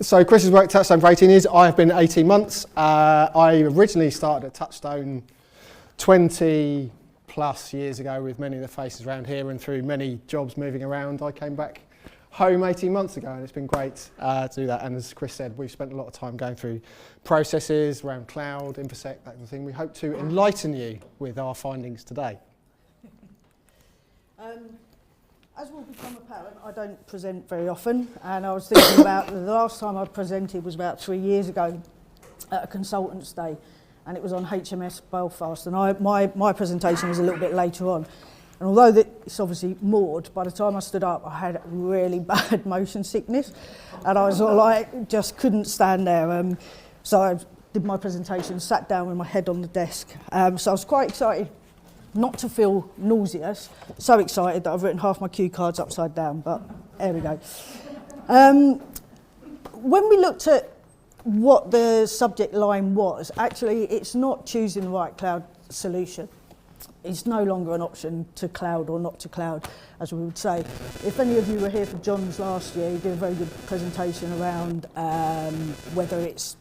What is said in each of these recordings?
So Chris has worked at Touchstone for 18 years. I have been 18 months. I originally started at Touchstone 20 plus years ago with many of the faces around here, and through many jobs moving around, I came back home 18 months ago, and it's been great to do that. And as Chris said, we've spent a lot of time going through processes around cloud, InfoSec, that kind of thing. We hope to enlighten you with our findings today. As will become apparent, I don't present very often, and I was thinking about the last time I presented was about 3 years ago at a consultants' day, and it was on HMS Belfast, and my presentation was a little bit later on. And although it's obviously moored, by the time I stood up, I had really bad motion sickness, and I was sort of like, just couldn't stand there. So I did my presentation, sat down with my head on the desk. So I was quite excited not to feel nauseous, so excited that I've written half my cue cards upside down, but there we go. When we looked at what the subject line was, actually it's not choosing the right cloud solution. It's no longer an option to cloud or not to cloud, as we would say. If any of you were here for John's last year, he did a very good presentation around whether it's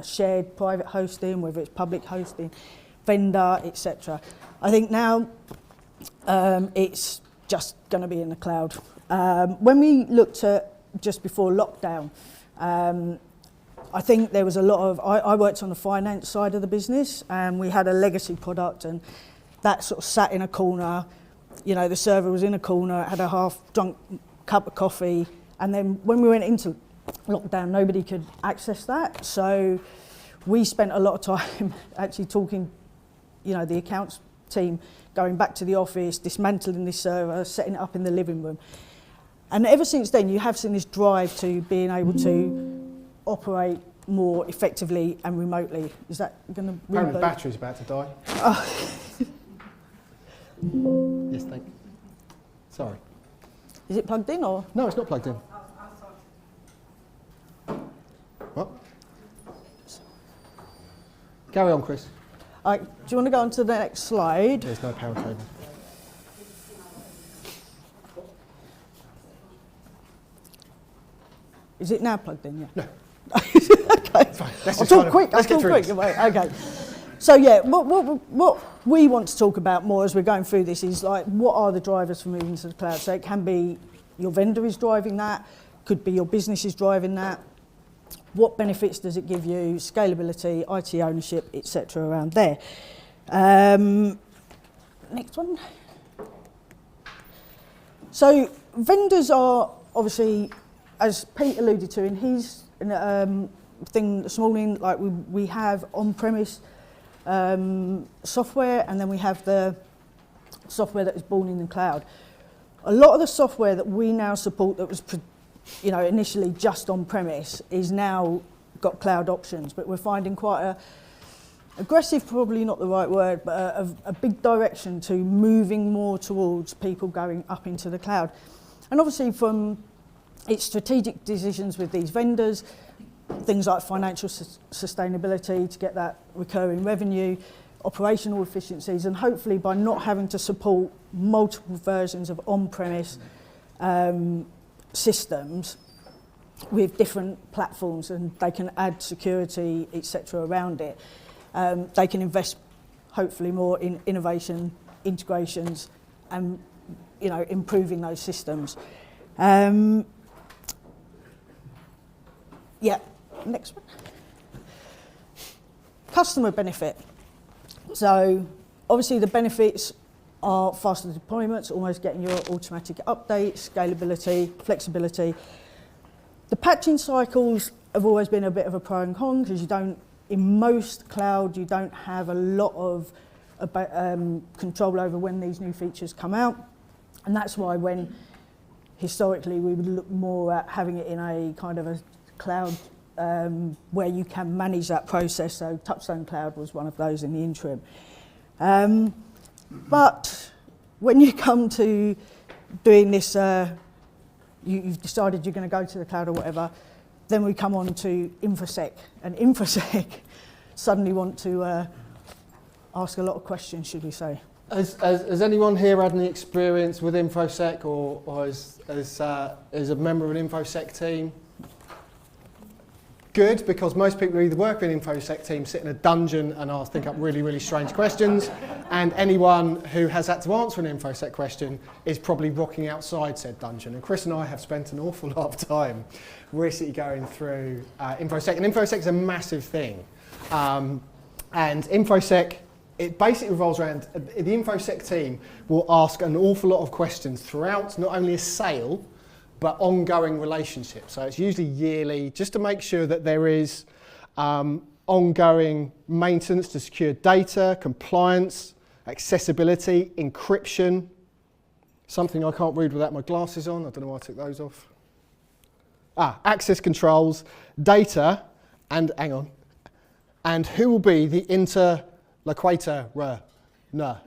shared private hosting, whether it's public hosting, vendor, etc. I think now it's just going to be in the cloud. When we looked at just before lockdown, I think there was a lot of, I worked on the finance side of the business, and we had a legacy product, and that sort of sat in a corner. You know, the server was in a corner, had a half-drunk cup of coffee, and then when we went into lockdown, nobody could access that. So we spent a lot of time actually talking, you know, the accounts team, going back to the office, dismantling this server, setting it up in the living room. And ever since then, you have seen this drive to being able to operate more effectively and remotely. Is that going to... Apparently the battery's about to die. Yes, thank you. Sorry. Is it plugged in or...? No, it's not plugged in. What? Carry on, Chris. Do you want to go on to the next slide? There's no power cable. Is it now plugged in? Yeah. No. Okay. Fine. I'll talk quick. Okay. So yeah, what we want to talk about more as we're going through this is like, what are the drivers for moving to the cloud? So it can be your vendor is driving that, could be your business is driving that. What benefits does it give you? Scalability, IT ownership, etc. around there. Next one. So vendors are obviously, as Pete alluded to in his thing this morning, like we have on-premise software, and then we have the software that is born in the cloud. A lot of the software that we now support that was initially just on-premise is now got cloud options, but we're finding quite a aggressive, probably not the right word, but a big direction to moving more towards people going up into the cloud. And obviously from its strategic decisions with these vendors, things like financial sustainability to get that recurring revenue, operational efficiencies, and hopefully by not having to support multiple versions of on-premise systems with different platforms, and they can add security, etc. around it. They can invest hopefully more in innovation, integrations, and improving those systems. Yeah, next one. Customer benefit. So obviously the benefits are faster deployments, almost getting your automatic updates, scalability, flexibility. The patching cycles have always been a bit of a pro and con, because you don't, in most cloud, you don't have a lot of control over when these new features come out. And that's why when historically we would look more at having it in a kind of a cloud where you can manage that process. So Touchstone Cloud was one of those in the interim. But when you come to doing this, you've decided you're going to go to the cloud or whatever, then we come on to InfoSec. And InfoSec suddenly want to ask a lot of questions, should we say. Has anyone here had any experience with InfoSec or is a member of an InfoSec team? good because most people who either work in InfoSec team sit in a dungeon and think up really, really strange questions, and anyone who has had to answer an InfoSec question is probably rocking outside said dungeon. And Chris and I have spent an awful lot of time recently going through InfoSec, and InfoSec is a massive thing. And InfoSec, it basically revolves around, the InfoSec team will ask an awful lot of questions throughout not only a sale, but ongoing relationships. So it's usually yearly, just to make sure that there is ongoing maintenance to secure data, compliance, accessibility, encryption, something I can't read without my glasses on. I don't know why I took those off. Access controls, data, and hang on, and who will be the interlocutor? No.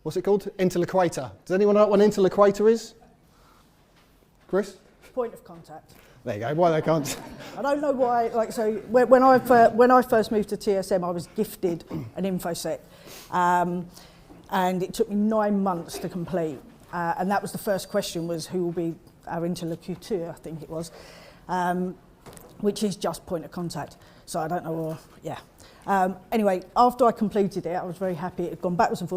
What's it called? Interlocutor. Does anyone know what an interlocutor is? Chris? Point of contact. There you go. Why they can't? I don't know why. Like, so when I first moved to TSM, I was gifted an InfoSec, and it took me 9 months to complete. And that was the first question: was who will be our interlocutor? I think it was, which is just point of contact. So I don't know. Anyway, after I completed it, I was very happy. It had gone backwards and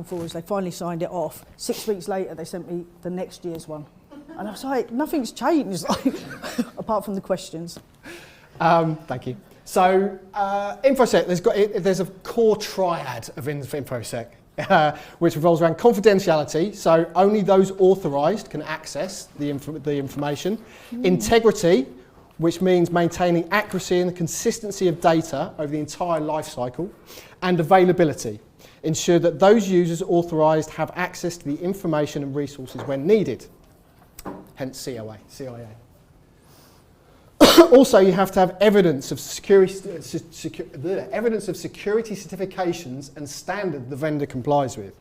forwards. They finally signed it off. 6 weeks later, they sent me the next year's one. And I was like, nothing's changed, apart from the questions. Thank you. So, InfoSec, there's a core triad of InfoSec, which revolves around confidentiality, so only those authorised can access the information. Integrity, which means maintaining accuracy and the consistency of data over the entire life cycle. And availability, ensure that those users authorised have access to the information and resources when needed. Hence CIA. Also, you have to have evidence of security certifications and standard the vendor complies with.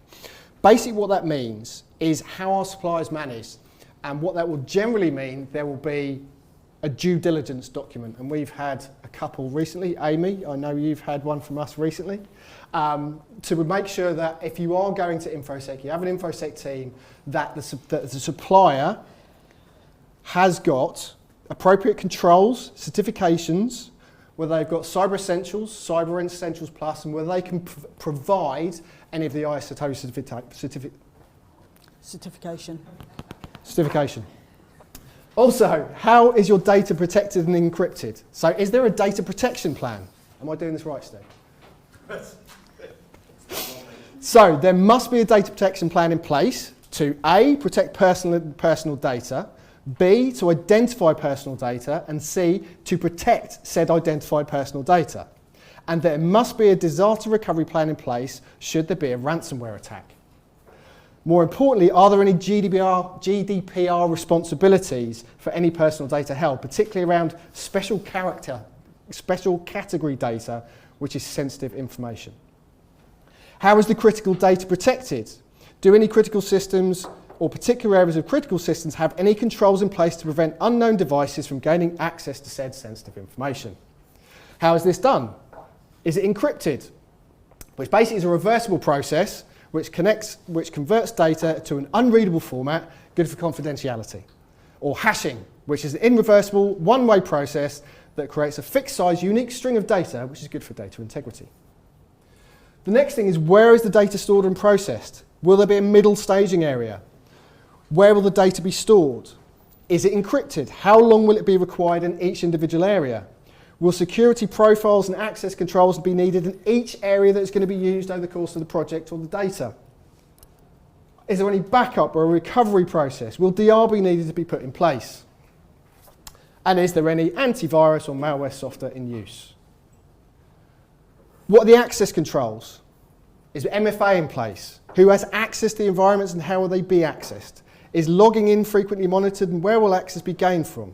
Basically what that means is how our suppliers manage, and what that will generally mean, there will be a due diligence document, and we've had a couple recently. Amy, I know you've had one from us recently, to make sure that if you are going to InfoSec, you have an InfoSec team, that the supplier has got appropriate controls, certifications, whether they've got Cyber Essentials, Cyber Essentials Plus, and whether they can provide any of the ISO certification. Also, how is your data protected and encrypted? So is there a data protection plan? Am I doing this right, Steve? So there must be a data protection plan in place to A, protect personal data, B, to identify personal data, and C, to protect said identified personal data. And there must be a disaster recovery plan in place should there be a ransomware attack. More importantly, are there any GDPR responsibilities for any personal data held, particularly around special category data, which is sensitive information? How is the critical data protected? Do any critical systems or particular areas of critical systems have any controls in place to prevent unknown devices from gaining access to said sensitive information? How is this done? Is it encrypted? Which basically is a reversible process which converts data to an unreadable format, good for confidentiality. Or hashing, which is an irreversible one-way process that creates a fixed size, unique string of data, which is good for data integrity. The next thing is, where is the data stored and processed? Will there be a middle staging area? Where will the data be stored? Is it encrypted? How long will it be required in each individual area? Will security profiles and access controls be needed in each area that is going to be used over the course of the project or the data? Is there any backup or a recovery process? Will DR be needed to be put in place? And is there any antivirus or malware software in use? What are the access controls? Is MFA in place? Who has access to the environments and how will they be accessed? Is logging in frequently monitored, and where will access be gained from?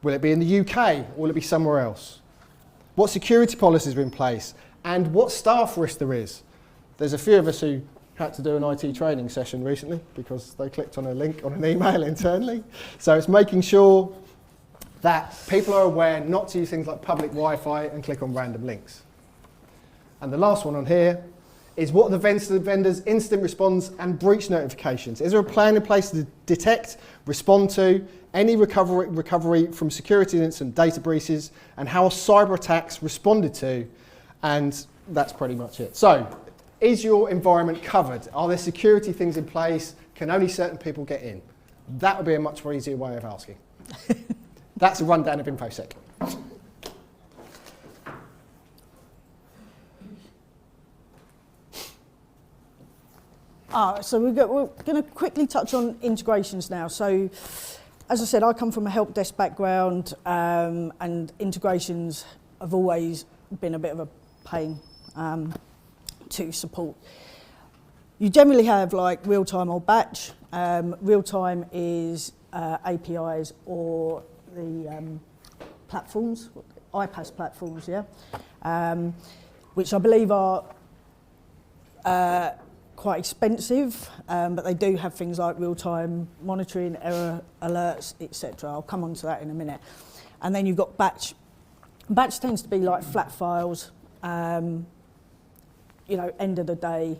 Will it be in the UK or will it be somewhere else? What security policies are in place, and what staff risk there is? There's a few of us who had to do an IT training session recently because they clicked on a link on an email internally. So it's making sure that people are aware not to use things like public Wi-Fi and click on random links. And the last one on here is what are the vendor's incident response and breach notifications? Is there a plan in place to detect, respond to any recovery from security incident data breaches, and how are cyber attacks responded to? And that's pretty much it. So, is your environment covered? Are there security things in place? Can only certain people get in? That would be a much more easier way of asking. That's a rundown of InfoSec. So we're going to quickly touch on integrations now. So, as I said, I come from a help desk background, and integrations have always been a bit of a pain to support. You generally have like real-time or batch. Real-time is APIs or the platforms, iPaaS platforms, which I believe are quite expensive, but they do have things like real-time monitoring, error alerts, etc. I'll come on to that in a minute. And then you've got batch. Batch tends to be like flat files, end of the day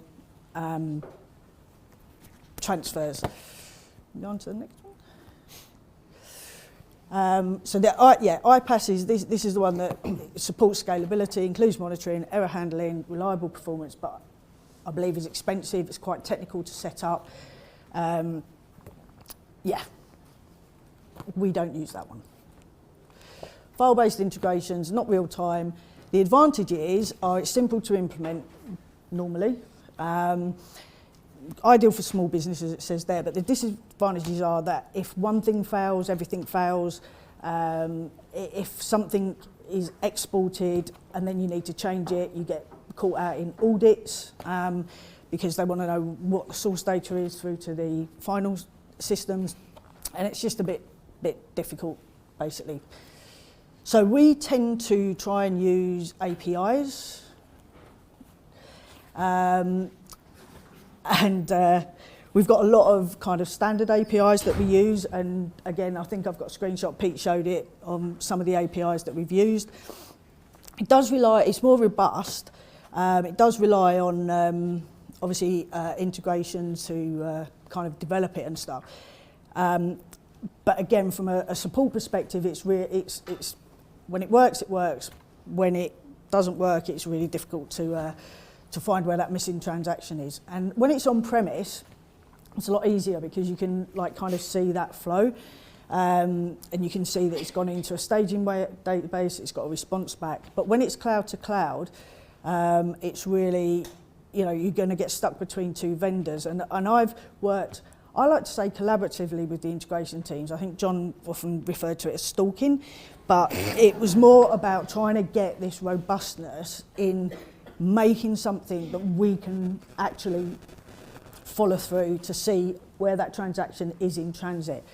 transfers. Go on to the next one. So iPaaS is this is the one that supports scalability, includes monitoring, error handling, reliable performance, but I believe is expensive. It's quite technical to set up. We don't use that one. File-based integrations, not real time. The advantages are it's simple to implement normally. Ideal for small businesses, it says there, but the disadvantages are that if one thing fails, everything fails. If something is exported and then you need to change it, you get caught out in audits because they want to know what the source data is through to the final systems, and it's just a bit difficult, basically. So we tend to try and use APIs, and we've got a lot of kind of standard APIs that we use, and again, I think I've got a screenshot, Pete showed it, on some of the APIs that we've used. It does rely, it's more robust. It does rely on, obviously, integration to kind of develop it and stuff. But again, from a support perspective, it's when it works, it works. When it doesn't work, it's really difficult to find where that missing transaction is. And when it's on premise, it's a lot easier because you can kind of see that flow. And you can see that it's gone into a staging database, it's got a response back. But when it's cloud to cloud, it's really, you're going to get stuck between two vendors. And I've worked, I like to say collaboratively with the integration teams. I think John often referred to it as stalking, but it was more about trying to get this robustness in making something that we can actually follow through to see where that transaction is in transit.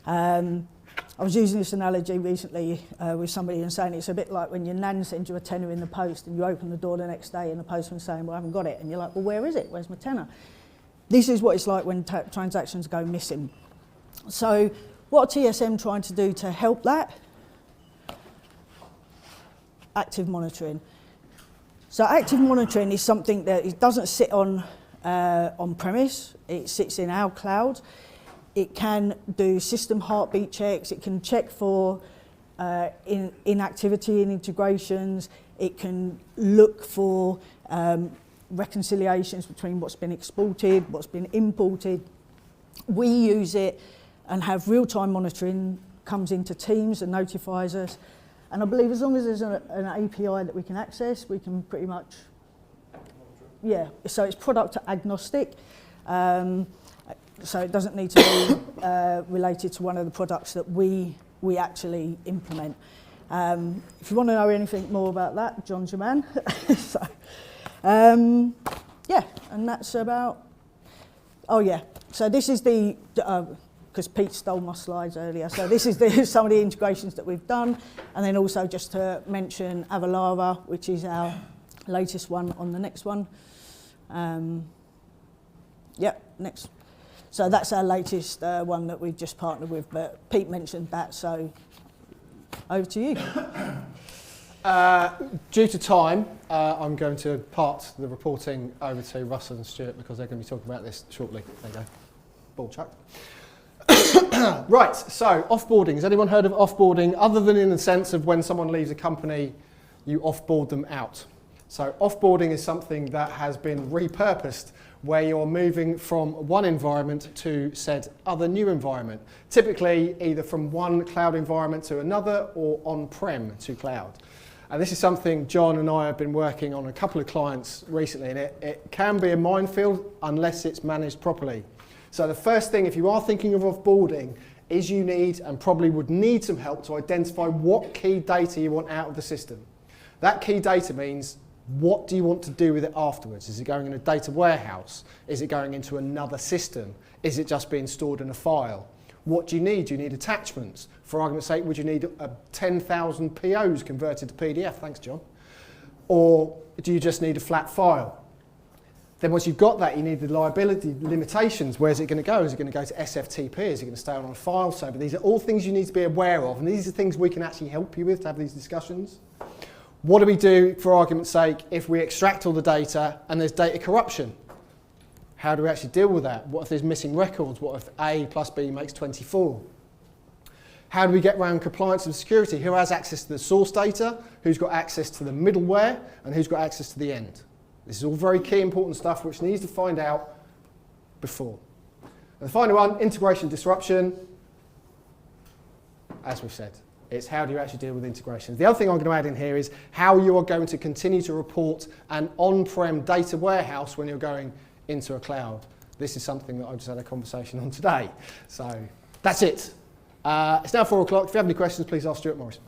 I was using this analogy recently with somebody and saying it's a bit like when your nan sends you a tenner in the post and you open the door the next day and the postman's saying, well, I haven't got it. And you're like, well, where is it? Where's my tenner? This is what it's like when transactions go missing. So what are TSM trying to do to help that? Active monitoring. So active monitoring is something that it doesn't sit on premise. It sits in our cloud. It can do system heartbeat checks. It can check for inactivity in integrations. It can look for reconciliations between what's been exported, what's been imported. We use it and have real-time monitoring, comes into Teams and notifies us. And I believe as long as there's an API that we can access, we can pretty much, so it's product agnostic. So it doesn't need to be related to one of the products that we actually implement. If you want to know anything more about that, John's your man. So, and that's about, so this is the, because Pete stole my slides earlier, so this is some of the integrations that we've done, and then also just to mention Avalara, which is our latest one on the next one. Next. So that's our latest one that we've just partnered with, but Pete mentioned that, so over to you. Due to time, I'm going to part the reporting over to Russell and Stuart because they're going to be talking about this shortly. There you go. Ball chuck. Right, so offboarding. Has anyone heard of offboarding other than in the sense of when someone leaves a company, you offboard them out? So offboarding is something that has been repurposed where you're moving from one environment to said other new environment, typically either from one cloud environment to another or on-prem to cloud. And this is something John and I have been working on a couple of clients recently, and it can be a minefield unless it's managed properly. So the first thing, if you are thinking of offboarding, is you need and probably would need some help to identify what key data you want out of the system. That key data means what do you want to do with it afterwards? Is it going in a data warehouse? Is it going into another system? Is it just being stored in a file? What do you need? Do you need attachments? For argument's sake, would you need 10,000 POs converted to PDF? Thanks, John. Or do you just need a flat file? Then once you've got that, you need the liability limitations. Where's it going to go? Is it going to go to SFTP? Is it going to stay on a file server? These are all things you need to be aware of, and these are things we can actually help you with to have these discussions. What do we do, for argument's sake, if we extract all the data and there's data corruption? How do we actually deal with that? What if there's missing records? What if A plus B makes 24? How do we get around compliance and security? Who has access to the source data? Who's got access to the middleware? And who's got access to the end? This is all very key, important stuff which needs to find out before. And the final one, integration disruption. As we've said, it's how do you actually deal with integrations. The other thing I'm going to add in here is how you are going to continue to report an on-prem data warehouse when you're going into a cloud. This is something that I just had a conversation on today. So that's it. It's now 4 o'clock. If you have any questions, please ask Stuart Morris.